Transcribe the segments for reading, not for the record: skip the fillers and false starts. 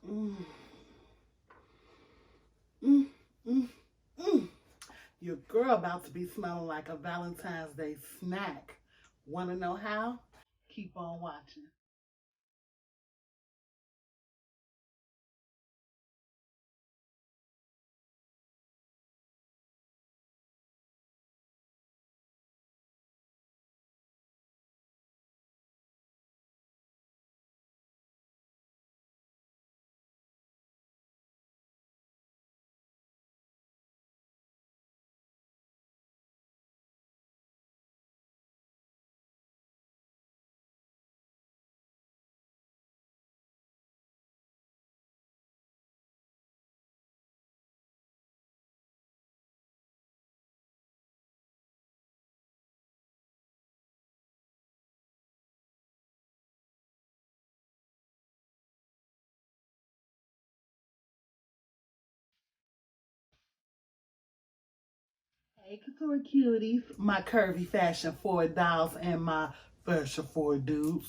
Mm. Mm, mm, mm. Your girl about to be smelling like a Valentine's Day snack. Want to know how? Keep on watching. Hey, Couture cuties, my curvy fashion for dolls and my fashion for dudes.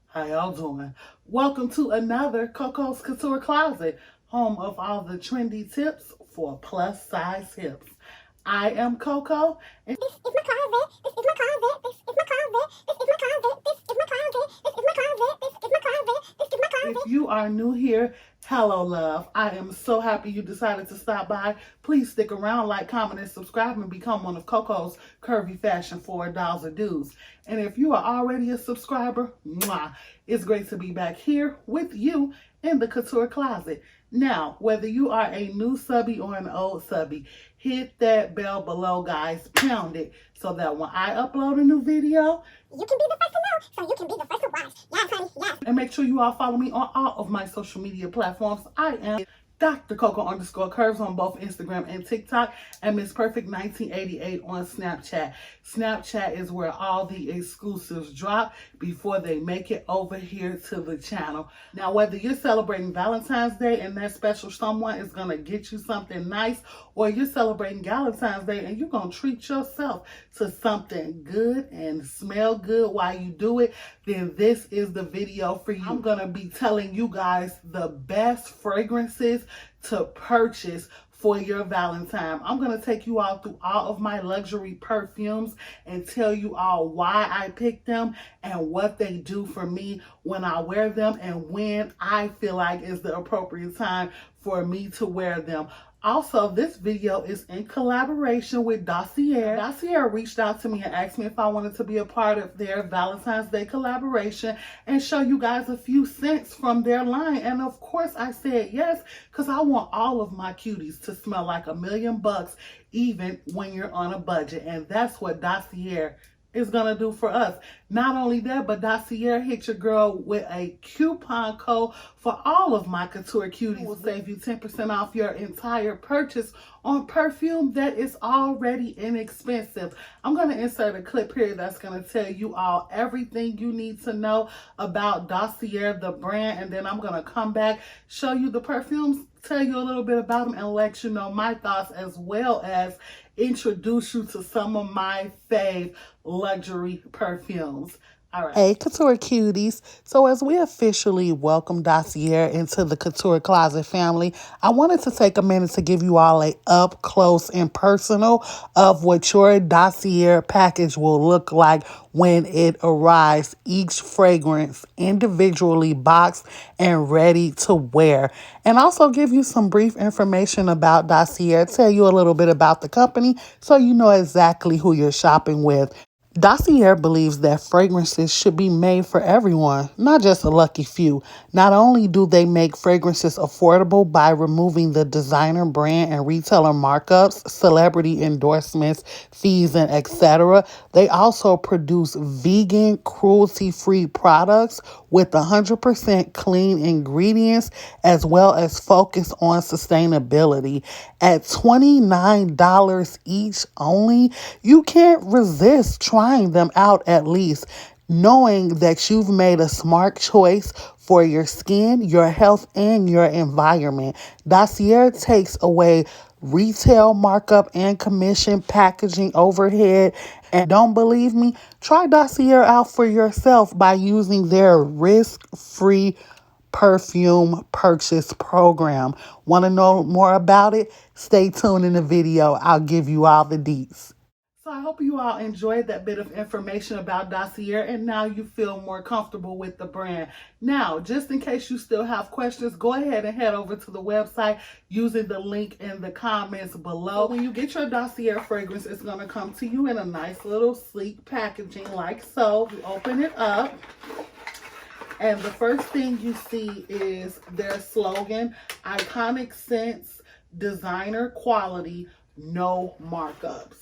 How y'all doing? Welcome to another Coco's Couture Closet, home of all the trendy tips for plus size hips. I am Coco, and This is my closet. This is my closet. This is my closet. This is my closet. This is my closet. This is my closet. This is my closet. This is my closet. if you are new here, hello, love. I am so happy you decided to stop by. Please stick around, like, comment, and subscribe, and become one of Coco's curvy fashion for dolls or dudes. And if you are already a subscriber, mwah, it's great to be back here with you in the Couture Closet. Now, whether you are a new subby or an old subby, hit that bell below, guys. Pound it so that when I upload a new video, You can be the first to know, so you can be the first to watch. Yes, honey, yes. and make sure you all follow me on all of my social media platforms. I am Dr. Coco _Curves on both Instagram and TikTok, and Miss Perfect 1988 on Snapchat. Snapchat is where all the exclusives drop before they make it over here to the channel. Now, whether you're celebrating Valentine's Day and that special someone is going to get you something nice, or you're celebrating Valentine's Day and you're going to treat yourself to something good and smell good while you do it, then this is the video for you. I'm going to be telling you guys the best fragrances to purchase for your Valentine. I'm going to take you all through all of my luxury perfumes and tell you all why I picked them and what they do for me when I wear them and when I feel like is the appropriate time for me to wear them. Also, this video is in collaboration with Dossier. Dossier reached out to me and asked me if I wanted to be a part of their Valentine's Day collaboration and show you guys a few scents from their line. And of course I said yes, because I want all of my cuties to smell like $1,000,000 even when you're on a budget. And that's what Dossier is going to do for us. Not only that, but Dossier hit your girl with a coupon code for all of my Couture cuties. Will save you 10% off your entire purchase on perfume that is already inexpensive. I'm going to insert a clip here that's going to tell you all everything you need to know about Dossier, the brand, and then I'm going to come back, show you the perfumes, tell you a little bit about them, and let you know my thoughts, as well as introduce you to some of my fave luxury perfumes. All right. Hey, Couture cuties. So as we officially welcome Dossier into the Couture Closet family, I wanted to take a minute to give you all a up close and personal of what your Dossier package will look like when it arrives. Each fragrance individually boxed and ready to wear. And also give you some brief information about Dossier, tell you a little bit about the company so you know exactly who you're shopping with. Dossier believes that fragrances should be made for everyone, not just a lucky few. Not only do they make fragrances affordable by removing the designer brand and retailer markups, celebrity endorsements, fees, and etc., they also produce vegan, cruelty-free products with 100% clean ingredients, as well as focus on sustainability. At $29 each only, you can't resist trying them out, at least knowing that you've made a smart choice for your skin, your health, and your environment. Dossier takes away retail markup and commission, packaging overhead. And don't believe me? Try Dossier out for yourself by using their risk-free Perfume purchase program. Want to know more about it? Stay tuned in the video. I'll give you all the deets. So I hope you all enjoyed that bit of information about Dossier, and now you feel more comfortable with the brand. Now, just in case you still have questions, go ahead and head over to the website using the link in the comments below. When you get your Dossier fragrance, it's going to come to you in a nice little sleek packaging like so. You open it up, and the first thing you see is their slogan: iconic scents, designer quality, no markups.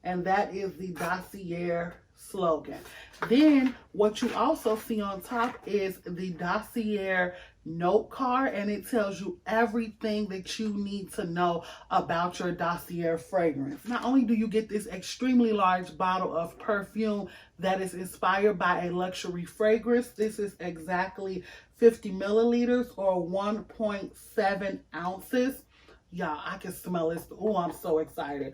And that is the Dossier slogan. Then what you also see on top is the Dossier note card, and it tells you everything that you need to know about your Dossier fragrance. Not only do you get this extremely large bottle of perfume that is inspired by a luxury fragrance, this is exactly 50 milliliters or 1.7 ounces. Y'all, I can smell this. Oh, I'm so excited.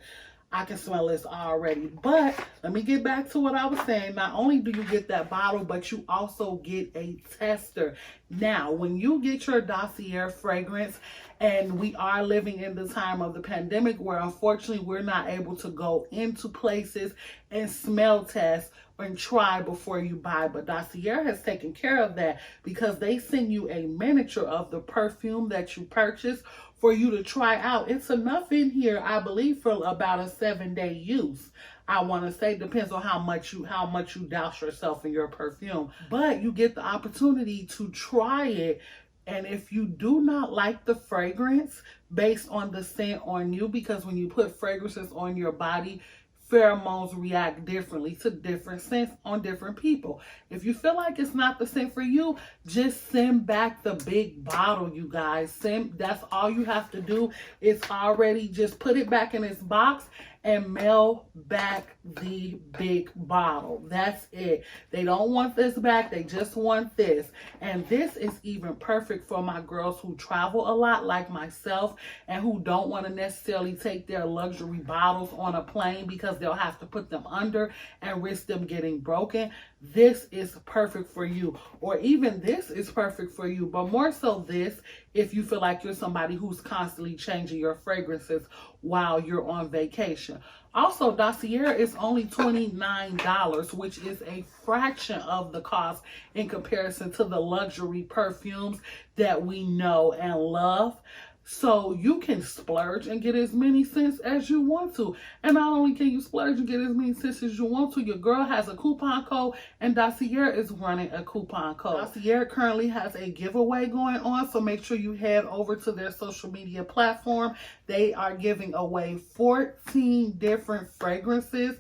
I can smell this already. But let me get back to what I was saying. Not only do you get that bottle, but you also get a tester. Now, when you get your Dossier fragrance, and we are living in the time of the pandemic where unfortunately we're not able to go into places and smell test and try before you buy, but Dossier has taken care of that because they send you a miniature of the perfume that you purchase for you to try out. It's enough in here, I believe, for about a 7-day use. I want to say, depends on how much you douse yourself in your perfume, but you get the opportunity to try it. And if you do not like the fragrance based on the scent on you, because when you put fragrances on your body, pheromones react differently to different scents on different people. If you feel like it's not the scent for you, just send back the big bottle, you guys. That's all you have to do. It's already, just put it back in its box and mail back the big bottle. That's it. They don't want this back. They just want this. And this is even perfect for my girls who travel a lot like myself and who don't want to necessarily take their luxury bottles on a plane because they'll have to put them under and risk them getting broken. This is perfect for you. Or even this is perfect for you, but more so this if you feel like you're somebody who's constantly changing your fragrances while you're on vacation. Also, Dossier is only $29, which is a fraction of the cost in comparison to the luxury perfumes that we know and love. So you can splurge and get as many scents as you want to. And not only can you splurge and get as many scents as you want to, your girl has a coupon code and Dossier is running a coupon code. Dossier currently has a giveaway going on, so make sure you head over to their social media platform. They are giving away 14 different fragrances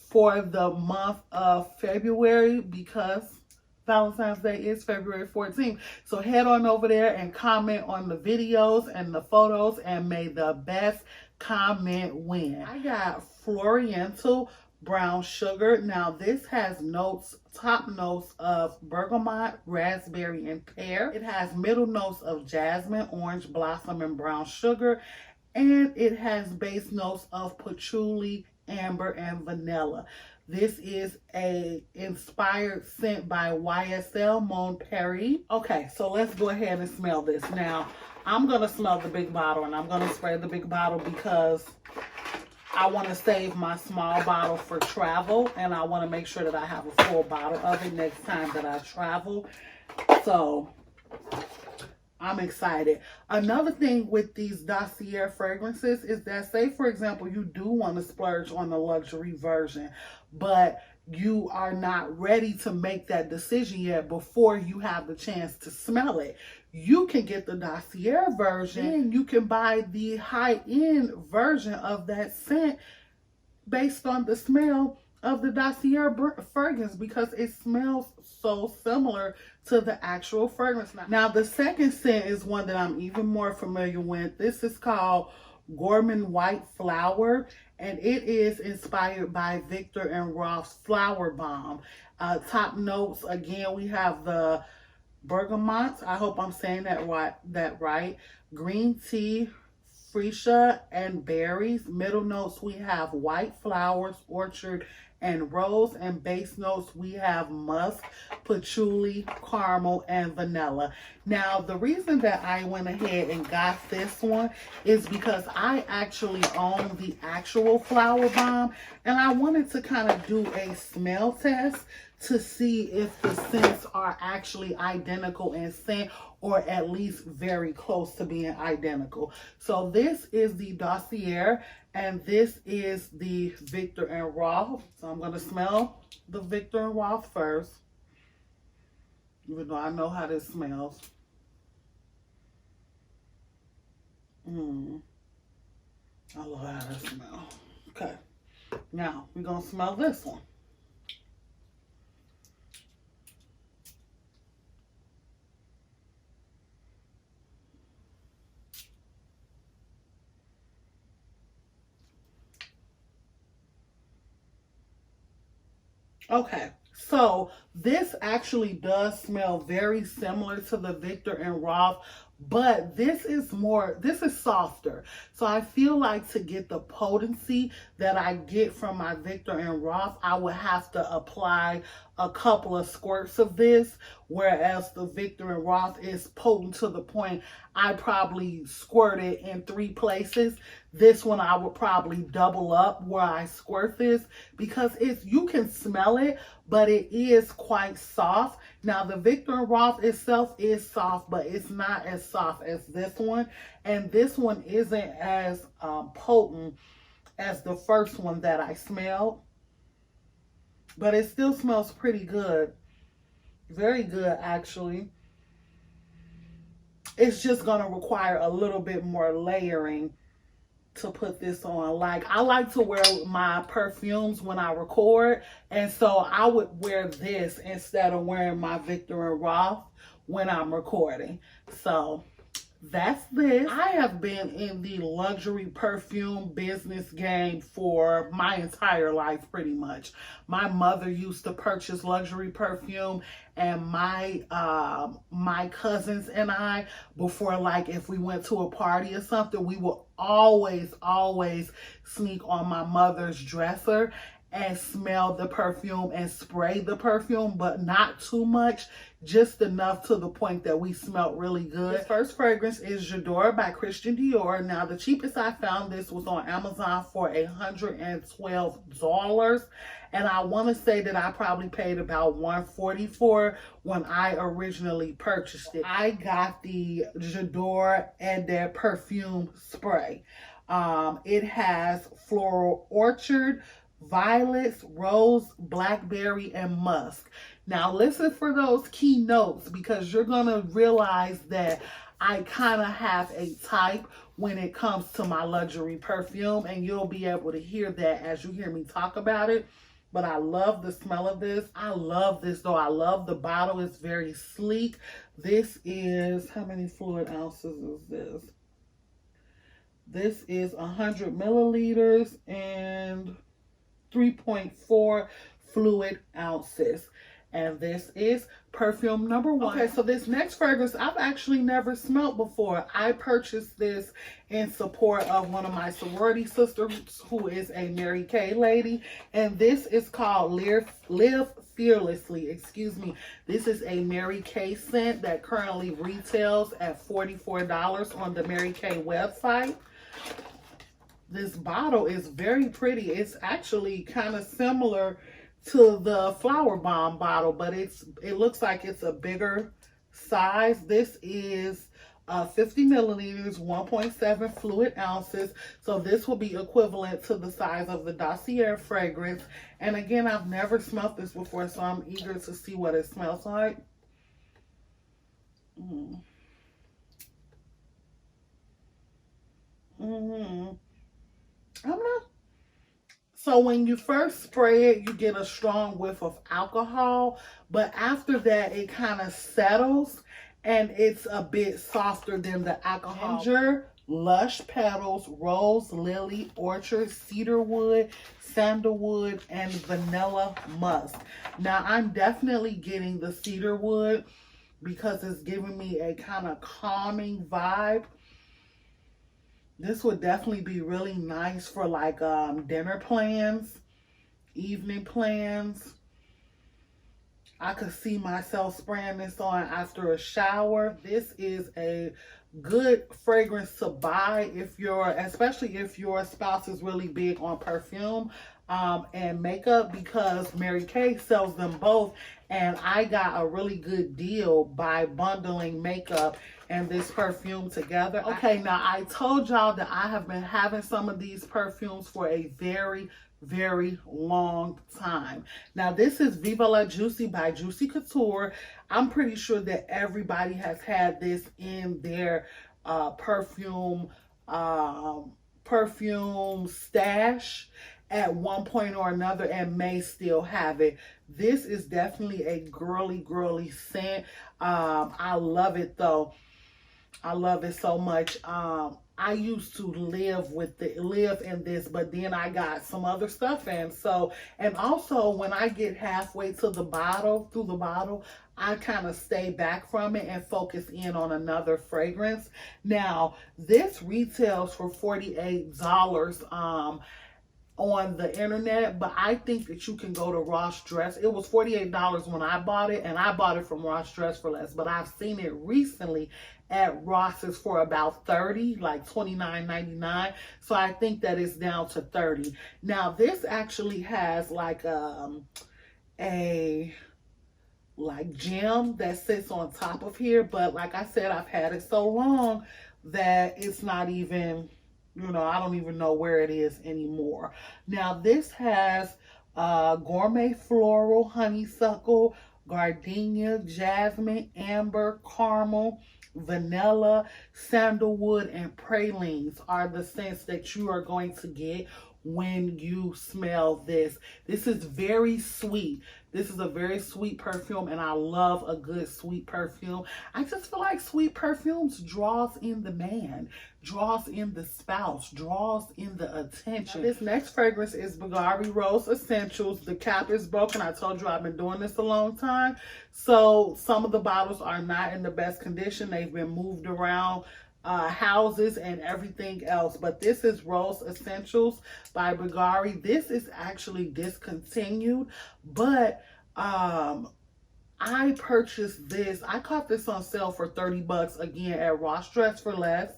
for the month of February because Valentine's Day is February 14th. So head on over there and comment on the videos and the photos, and may the best comment win. I got Floriental Brown Sugar. Now this has top notes of bergamot, raspberry, and pear. It has middle notes of jasmine, orange blossom, and brown sugar. And it has base notes of patchouli, amber, and vanilla. This is a inspired scent by YSL Mon Paris. Okay, so let's go ahead and smell this. Now, I'm going to smell the big bottle, and I'm going to spray the big bottle because I want to save my small bottle for travel, and I want to make sure that I have a full bottle of it next time that I travel. So I'm excited. Another thing with these Dossier fragrances is that, say for example, you do want to splurge on the luxury version, but you are not ready to make that decision yet before you have the chance to smell it. You can get the Dossier version and you can buy the high-end version of that scent based on the smell of the Dossier fragrance because it smells so similar to the actual fragrance. Now, the second scent is one that I'm even more familiar with. This is called Gourmand White Flower, and it is inspired by Victor and Rolf's Flower Bomb. Top notes, again, we have the bergamot. I hope I'm saying that right. Green tea, freesia, and berries. Middle notes, we have white flowers, orchard, and rose. And base notes, we have musk, patchouli, caramel, and vanilla. Now, the reason that I went ahead and got this one is because I actually own the actual Flower Bomb, and I wanted to kind of do a smell test to see if the scents are actually identical in scent, or at least very close to being identical. So this is the Dossier, and this is the Viktor and Rolf. So I'm going to smell the Viktor and Rolf first, even though I know how this smells. I love how this smells. Okay, now we're going to smell this one. Okay, so this actually does smell very similar to the Viktor and Rolf, but this is softer. So I feel like to get the potency that I get from my Viktor and Rolf, I would have to apply a couple of squirts of this, whereas the Viktor and Rolf is potent to the point I probably squirt it in 3 places. This one I would probably double up where I squirt this, because you can smell it, but it is quite soft. Now the Viktor and Rolf itself is soft, but it's not as soft as this one. And this one isn't as potent as the first one that I smelled, but it still smells pretty good. Very good, actually. It's just going to require a little bit more layering to put this on. Like, I like to wear my perfumes when I record, and so I would wear this instead of wearing my Viktor and Rolf when I'm recording. So that's this. I have been in the luxury perfume business game for my entire life, pretty much. My mother used to purchase luxury perfume, and my cousins and I, before, like, if we went to a party or something, we would always sneak on my mother's dresser and smell the perfume and spray the perfume, but not too much, just enough to the point that we smelled really good. This first fragrance is J'adore by Christian Dior. Now, the cheapest I found this was on Amazon for $112. And I want to say that I probably paid about $144 when I originally purchased it. I got the J'adore and their perfume spray. It has floral orchard, violets, rose, blackberry, and musk. Now listen for those key notes, because you're going to realize that I kind of have a type when it comes to my luxury perfume, and you'll be able to hear that as you hear me talk about it. But I love the smell of this. I love this though. I love the bottle. It's very sleek. This is, how many fluid ounces is this? This is 100 milliliters and 3.4 fluid ounces. And this is perfume number 1. Okay, so this next fragrance I've actually never smelled before. I purchased this in support of one of my sorority sisters who is a Mary Kay lady. And this is called Live Fearlessly. Excuse me. This is a Mary Kay scent that currently retails at $44 on the Mary Kay website. This bottle is very pretty. It's actually kind of similar to the Flower Bomb bottle, but it looks like it's a bigger size. This is 50 milliliters, 1.7 fluid ounces. So this will be equivalent to the size of the Dossier fragrance. And again, I've never smelled this before, so I'm eager to see what it smells like. I'm not. So when you first spray it, you get a strong whiff of alcohol, but after that, it kind of settles and it's a bit softer than the alcohol. Ginger, lush petals, rose, lily, orchard, cedarwood, sandalwood, and vanilla musk. Now, I'm definitely getting the cedarwood because it's giving me a kind of calming vibe. This would definitely be really nice for like dinner plans. evening plans. I could see myself spraying this on after a shower. This is a good fragrance to buy if you're, especially if your spouse is really big on perfume and makeup, because Mary Kay sells them both, and I got a really good deal by bundling makeup and this perfume together. Okay, now I told y'all that I have been having some of these perfumes for a very long time. Now this is Viva La Juicy by Juicy Couture. I'm pretty sure that everybody has had this in their perfume stash at one point or another, and may still have it. This is definitely a girly scent. I love it though. I love it so much. I used to live in this, but then I got some other stuff in. So, and also when I get halfway to the bottle, through the bottle, I kind of stay back from it and focus in on another fragrance. Now, this retails for $48 on the internet, but I think that you can go to Ross Dress. It was $48 when I bought it, and I bought it from Ross Dress for less, but I've seen it recently at Ross's for about $30, like $29.99. So I think that it's down to $30. Now this actually has like a gem that sits on top of here, but like I said, I've had it so long that it's not even, you know, I don't even know where it is anymore. Now this has gourmet floral, honeysuckle, gardenia, jasmine, amber, caramel, vanilla, sandalwood, and pralines are the scents that you are going to get when you smell this. This is very sweet. This is a very sweet perfume, and I love a good sweet perfume. I just feel like sweet perfumes draws in the man, draws in the spouse, draws in the attention. Now, this next fragrance is Bulgari Rose Essentials. The cap is broken. I told you I've been doing this a long time. So some of the bottles are not in the best condition. They've been moved around houses and everything else, but this is Rose Essentials by Bulgari. This is actually discontinued, but I purchased this. I caught this on sale for $30 again at Ross Dress for less.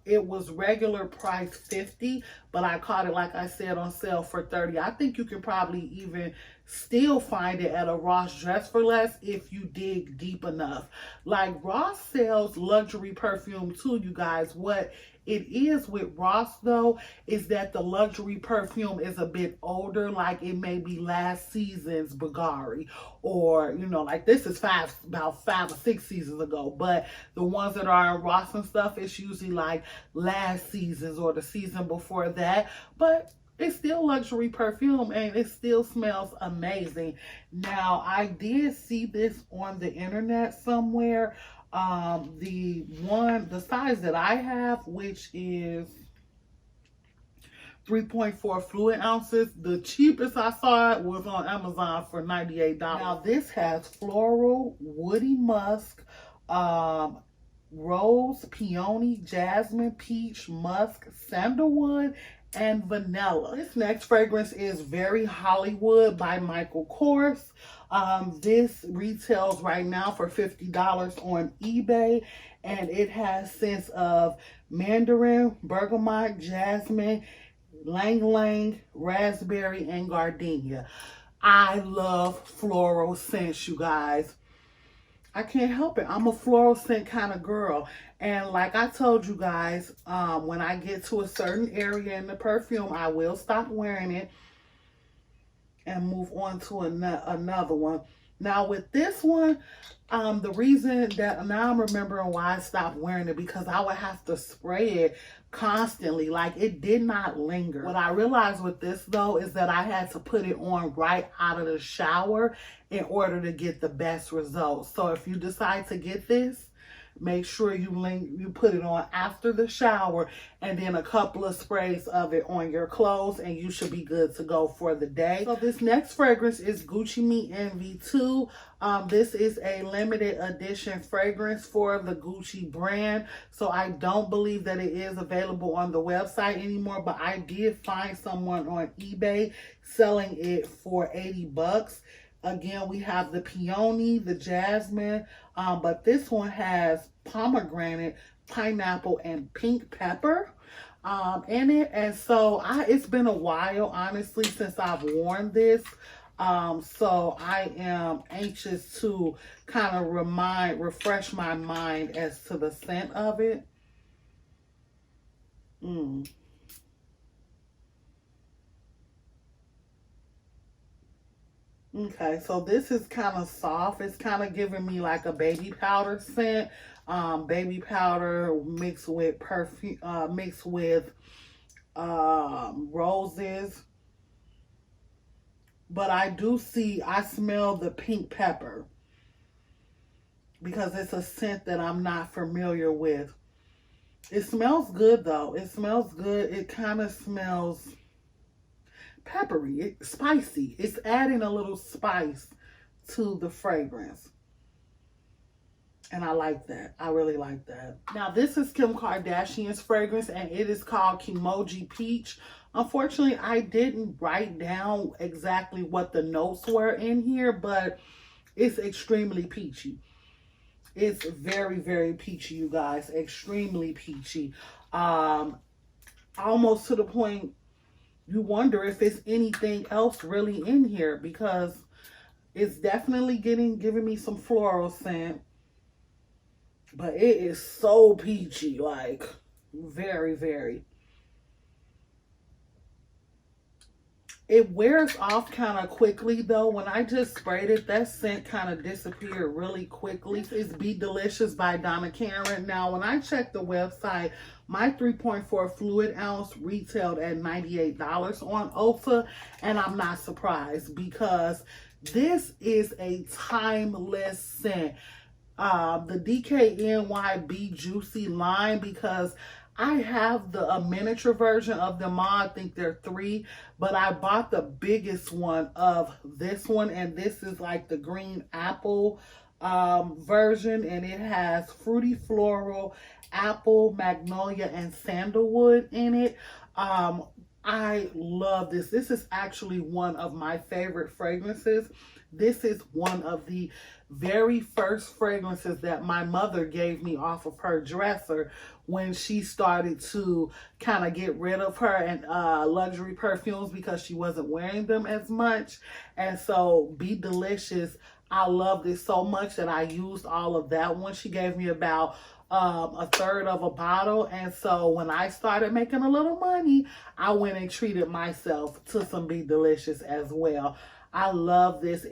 It was regular price $50, but I caught it, like I said, on sale for $30. I think you can probably even still find it at a Ross Dress for less if you dig deep enough. Like, Ross sells luxury perfume too, you guys. What it is with Ross though is that the luxury perfume is a bit older, like it may be last season's Bulgari, or you know, like this is about 5 or 6 seasons ago, but the ones that are in Ross and stuff, it's usually like last season's or the season before that, but it's still luxury perfume and it still smells amazing. Now, I did see this on the internet somewhere. The size that I have, which is 3.4 fluid ounces. The cheapest I saw it was on Amazon for $98. Now this has floral, woody musk, rose, peony, jasmine, peach, musk, sandalwood, and vanilla. This next fragrance is Very Hollywood by Michael Kors. This retails right now for $50 on eBay, and it has scents of mandarin, bergamot, jasmine, lang lang, raspberry, and gardenia. I love floral scents, you guys. I can't help it. I'm a floral scent kind of girl. And like I told you guys, when I get to a certain area in the perfume, I will stop wearing it and move on to another one. Now with this one, the reason that now I'm remembering why I stopped wearing it, because I would have to spray it constantly. Like, it did not linger. What I realized with this though is that I had to put it on right out of the shower in order to get the best results. So if you decide to get this, Make sure you put it on after the shower, and then a couple of sprays of it on your clothes, and you should be good to go for the day. So this next fragrance is Gucci Me Envy 2. This is a limited edition fragrance for the Gucci brand. So I don't believe that it is available on the website anymore, but I did find someone on eBay selling it for 80 bucks. Again, we have the peony, the jasmine, but this one has pomegranate, pineapple, and pink pepper in it. And so it's been a while, honestly, since I've worn this. So I am anxious to kind of refresh my mind as to the scent of it. Okay, so this is kind of soft. It's kind of giving me like a baby powder scent. Baby powder mixed with perfume, mixed with roses. But I smell the pink pepper because it's a scent that I'm not familiar with. It smells good though. It smells good. It kind of smells peppery, it's spicy. It's adding a little spice to the fragrance. And I like that. I really like that. Now this is Kim Kardashian's fragrance, and it is called Kimoji Peach. Unfortunately, I didn't write down exactly what the notes were in here, but it's extremely peachy. It's very, very peachy, you guys. Extremely peachy. Almost to the point you wonder if it's anything else really in here, because it's definitely giving me some floral scent. But it is so peachy, like very, very. It wears off kind of quickly though. When I just sprayed it, that scent kind of disappeared really quickly. It's Be Delicious by Donna Karan. Now, when I checked the website, my 3.4 fluid ounce retailed at $98 on Ulta, and I'm not surprised because this is a timeless scent. The DKNY Be Juicy line, because I have a miniature version of them all. I think they're 3, but I bought the biggest one of this one, and this is like the green apple version, and it has fruity floral, apple, magnolia, and sandalwood in it. I love this. This is actually one of my favorite fragrances. This is one of the very first fragrances that my mother gave me off of her dresser when she started to kind of get rid of her and luxury perfumes because she wasn't wearing them as much. And so Be Delicious, I love this so much that I used all of that one. She gave me about a third of a bottle, and so when I started making a little money, I went and treated myself to some Be Delicious as well. I love this.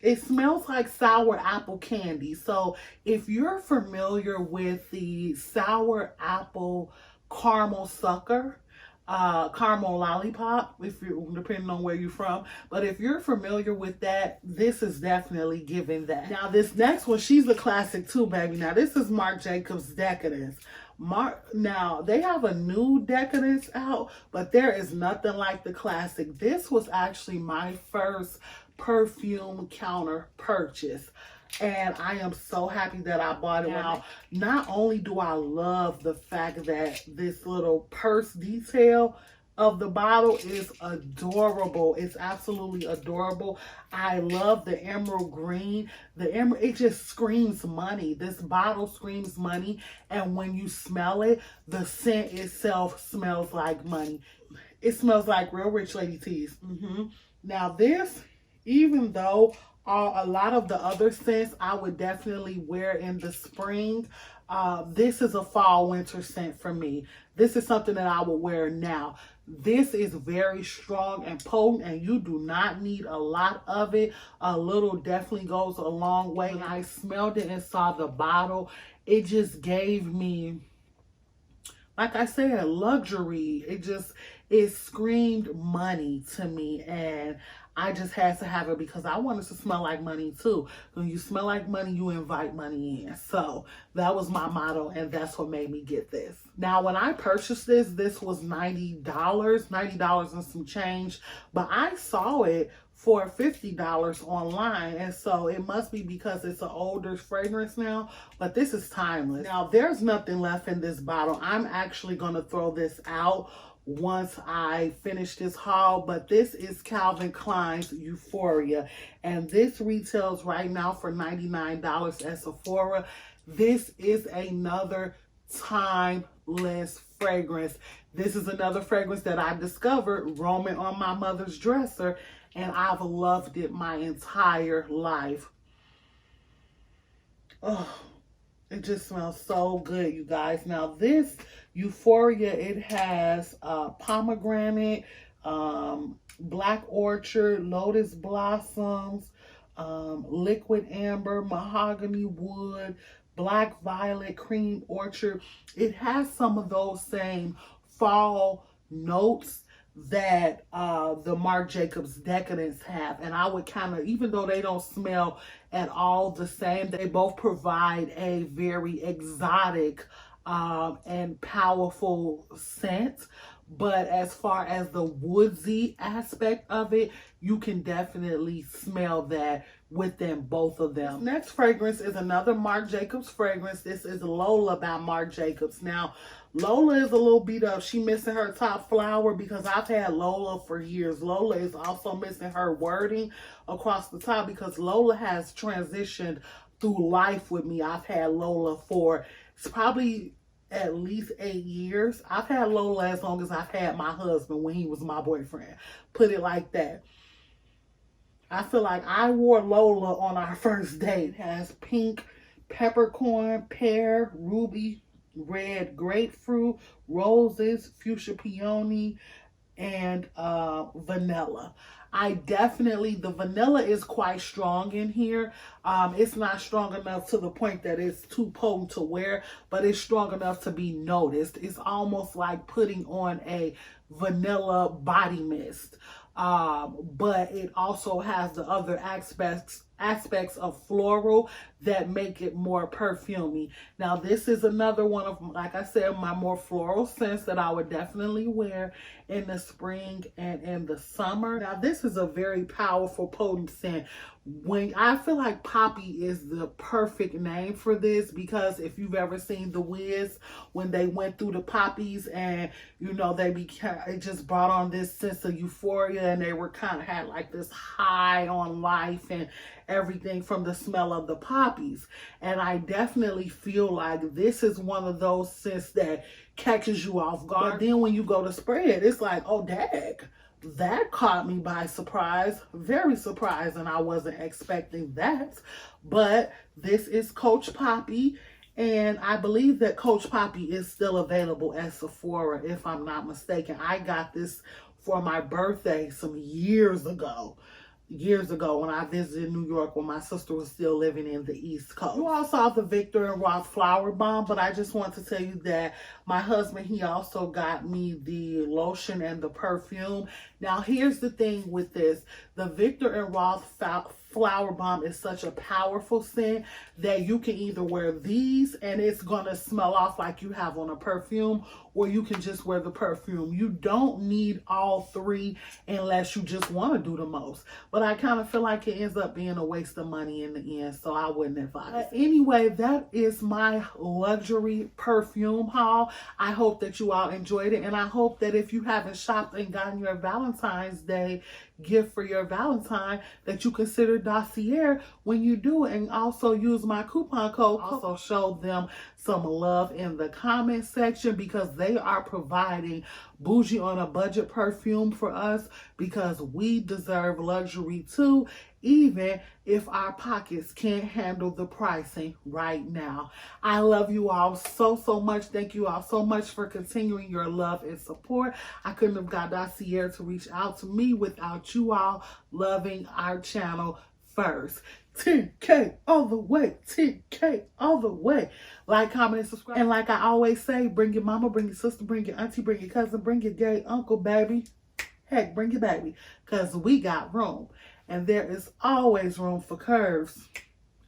It smells like sour apple candy. So if you're familiar with the sour apple caramel sucker, caramel lollipop, depending on where you're from, but if you're familiar with that, this is definitely giving that. Now this next one, she's a classic too, baby. Now this is Marc Jacobs Decadence. Now they have a new Decadence out, but there is nothing like the classic. This was actually my first perfume counter purchase, and I am so happy that I bought it. Now, not only do I love the fact that this little purse detail of the bottle is adorable. It's absolutely adorable. I love the emerald green. It just screams money. This bottle screams money, and when you smell it, the scent itself smells like money. It smells like real rich lady teas. Now this, even though a lot of the other scents I would definitely wear in the spring, this is a fall winter scent for me. This is something that I would wear now. This is very strong and potent, and you do not need a lot of it. A little definitely goes a long way. When I smelled it and saw the bottle, it just gave me, like I said, luxury. It screamed money to me, and I just had to have it because I wanted to smell like money too. When you smell like money, you invite money in. So that was my motto, and that's what made me get this. Now, when I purchased this was $90 and some change, but I saw it for $50 online, and so it must be because it's an older fragrance now, but this is timeless. Now, there's nothing left in this bottle. I'm actually going to throw this out once I finish this haul, but this is Calvin Klein's Euphoria, and this retails right now for $99 at Sephora. This is another timeless fragrance. This is another fragrance that I discovered roaming on my mother's dresser, and I've loved it my entire life. Oh, it just smells so good, you guys. Now, this Euphoria, it has pomegranate, black orchard, lotus blossoms, liquid amber, mahogany wood, black violet, cream orchard. It has some of those same fall notes that the Marc Jacobs Decadence have, and I would kind of, even though they don't smell at all the same, they both provide a very exotic and powerful scent. But as far as the woodsy aspect of it, you can definitely smell that within both of them. This next fragrance is another Marc Jacobs fragrance. This is Lola by Marc Jacobs. Now, Lola is a little beat up. She missing her top flower because I've had Lola for years. Lola is also missing her wording across the top because Lola has transitioned through life with me. I've had Lola for, it's probably at least 8 years. I've had Lola as long as I've had my husband when he was my boyfriend. Put it like that. I feel like I wore Lola on our first date. It has pink, peppercorn, pear, ruby, red grapefruit, roses, fuchsia peony, and vanilla. I definitely, the vanilla is quite strong in here. It's not strong enough to the point that it's too potent to wear, but it's strong enough to be noticed. It's almost like putting on a vanilla body mist. But it also has the other aspects of floral that make it more perfumey. Now, this is another one of, like I said, my more floral scents that I would definitely wear in the spring and in the summer. Now, this is a very powerful, potent scent. When I feel like poppy is the perfect name for this, because if you've ever seen The Wiz, when they went through the poppies and, you know, it just brought on this sense of euphoria, and they were kind of had like this high on life and everything from the smell of the poppies. And I definitely feel like this is one of those scents that catches you off guard. But then when you go to spray it, it's like, oh, dag. That caught me by surprise, very surprised, and I wasn't expecting that. But this is Coach Poppy, and I believe that Coach Poppy is still available at Sephora, if I'm not mistaken. I got this for my birthday some years ago when I visited New York when my sister was still living in the East Coast. You all saw the Viktor and Rolf Flower Bomb, but I just want to tell you that my husband, he also got me the lotion and the perfume. Now, here's the thing with this. The Viktor and Rolf Flower Bomb is such a powerful scent that you can either wear these and it's going to smell off like you have on a perfume, or you can just wear the perfume. You don't need all three unless you just want to do the most. But I kind of feel like it ends up being a waste of money in the end, so I wouldn't advise. Anyway, that is my luxury perfume haul. I hope that you all enjoyed it, and I hope that if you haven't shopped and gotten your Valentine's Day gift for your Valentine, that you consider Dossier when you do, and also use my coupon code. Also show them some love in the comment section, because they are providing bougie on a budget perfume for us, because we deserve luxury too, even if our pockets can't handle the pricing right now. I love you all so much. Thank you all so much for continuing your love and support. I couldn't have got Dossier to reach out to me without you all loving our channel first. 10K all the way, 10K all the way. Like, comment, and subscribe. And like I always say, bring your mama, bring your sister, bring your auntie, bring your cousin, bring your gay uncle, baby. Heck, bring your baby, because we got room. And there is always room for curves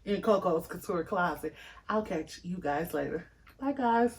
in Coco's Couture closet. I'll catch you guys later. Bye, guys.